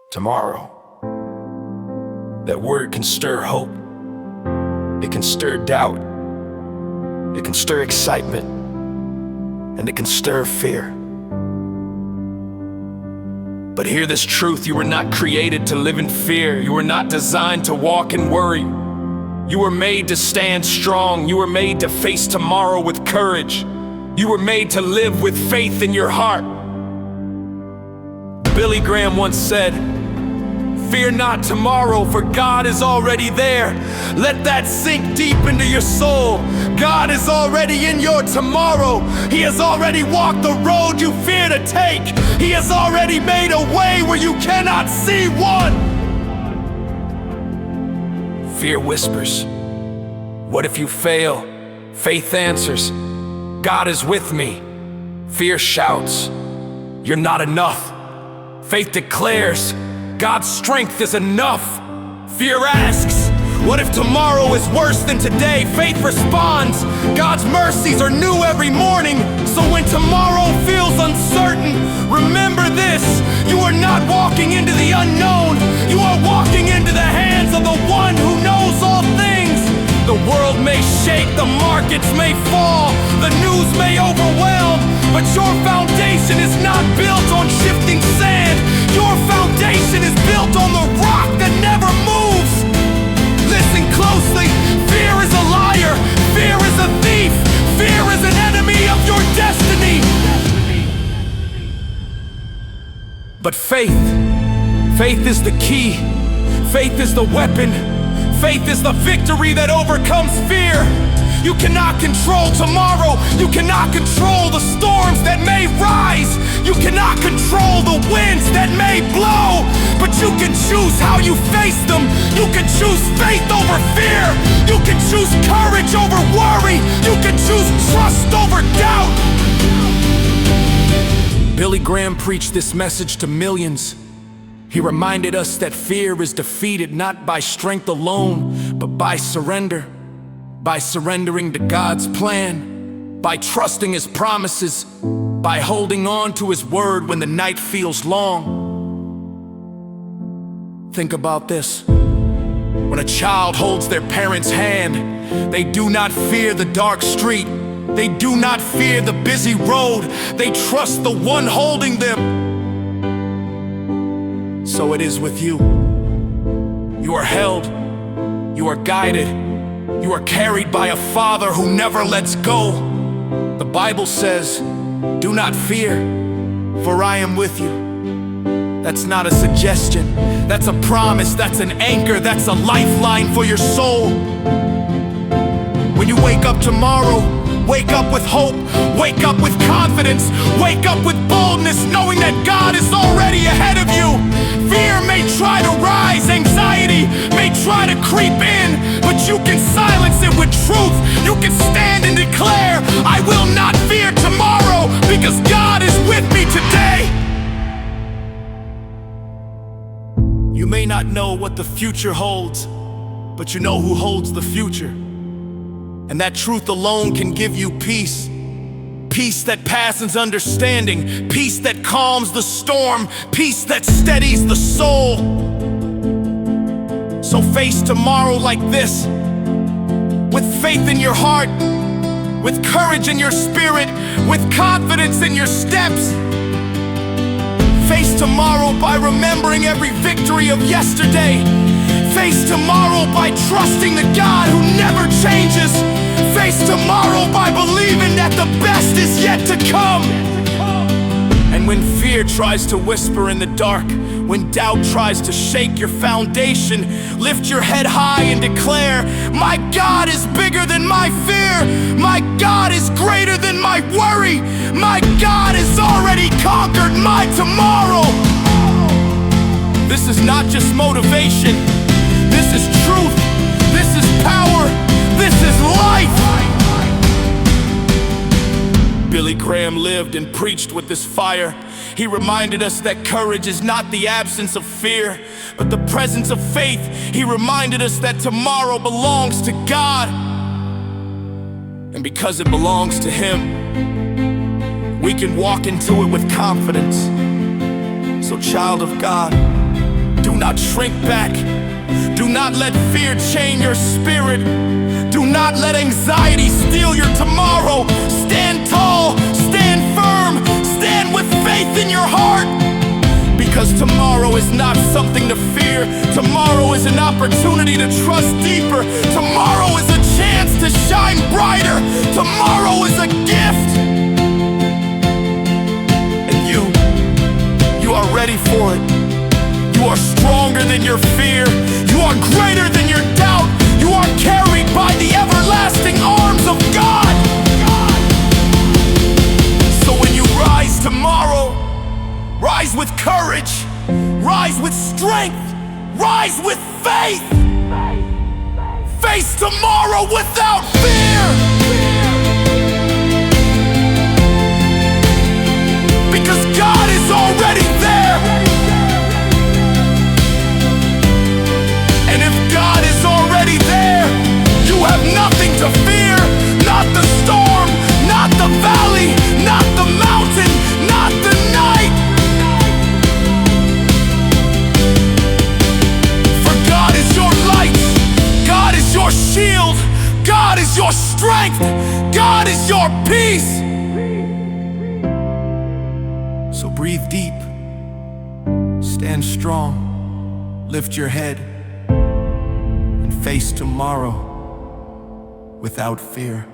Tomorrow. That word can stir hope. It can stir doubt. It can stir excitement. And it can stir fear. But hear this truth: you were not created to live in fear. You were not designed to walk in worry. You were made to stand strong. You were made to face tomorrow with courage. You were made to live with faith in your heart. Billy Graham once said, "Fear not tomorrow, for God is already there." Let that sink deep into your soul. God is already in your tomorrow. He has already walked the road you fear to take. He has already made a way where you cannot see one. Fear whispers, "What if you fail?" Faith answers, "God is with me." Fear shouts, "You're not enough." Faith declares, God's strength is enough. Fear asks, "What if tomorrow is worse than today?" Faith responds, God's mercies are new every morning. So when tomorrow feels uncertain, remember this: you are not walking into the unknown. You are walking into the hands of the one who knows all things. The world may shake, the markets may fall, the news may overwhelm, but your foundation is not built on shifting sand. Your foundation is built on the rock that never moves. Listen closely. Fear is a liar. Fear is a thief. Fear is an enemy of your destiny. But faith is the key. Faith is the weapon. Faith is the victory that overcomes fear. You cannot control tomorrow. You cannot control the storms that may rise. You cannot control the winds that may blow. But you can choose how you face them. You can choose faith over fear. You can choose courage over worry. You can choose trust over doubt. Billy Graham preached this message to millions. He reminded us that fear is defeated not by strength alone, but by surrender. By surrendering to God's plan, by trusting His promises, by holding on to His word when the night feels long. Think about this. When a child holds their parent's hand, they do not fear the dark street. They do not fear the busy road. They trust the one holding them. So it is with you. You are held. You are guided. You are carried by a Father who never lets go. The Bible says, "Do not fear, for I am with you." That's not a suggestion. That's a promise. That's an anchor. That's a lifeline for your soul. When you wake up tomorrow, wake up with hope. Wake up with confidence. Wake up with boldness, knowing that God is already ahead of you. Fear may try to rise. Anxiety may try to creep in, but you can silence it with truth. You can stand and declare, "I will not fear tomorrow, because God is with me today." You may not know what the future holds, but you know who holds the future. And that truth alone can give you peace. Peace that passes understanding. Peace that calms the storm. Peace that steadies the soul. So face tomorrow like this, with faith in your heart, with courage in your spirit, with confidence in your steps. Face tomorrow by remembering every victory of yesterday. Face tomorrow by trusting the God who never changes. Face tomorrow by believing that the best is yet to come. And when fear tries to whisper in the dark, when doubt tries to shake your foundation, lift your head high and declare, "My God is bigger than my fear. My God is greater than my worry. My God has already conquered my tomorrow." This is not just motivation. This is truth. This is power. This is life. Billy Graham lived and preached with this fire. He reminded us that courage is not the absence of fear, but the presence of faith. He reminded us that tomorrow belongs to God. And because it belongs to Him, we can walk into it with confidence. So, child of God, Do not shrink back. Do not let fear chain your spirit. Do not let anxiety steal your tomorrow. Stand tall, stand firm, stand with faith in your heart. Because tomorrow is not something to fear. Tomorrow is an opportunity to trust deeper. Tomorrow is a chance to shine brighter. Tomorrow is a gift. And you are ready for it. You are stronger than your fear. You are greater than your doubt. You are carried by the everlasting arms of God. So when you rise tomorrow, rise with courage, rise with strength, rise with faith. Face tomorrow without fear. Because God is already there. And if God is already there, you have nothing to fear. Not the storm, not the valley, not the mountain, not the night. For God is your light, God is your shield, God is your strength, God is your peace. So breathe deep, stand strong, lift your head, and face tomorrow without fear.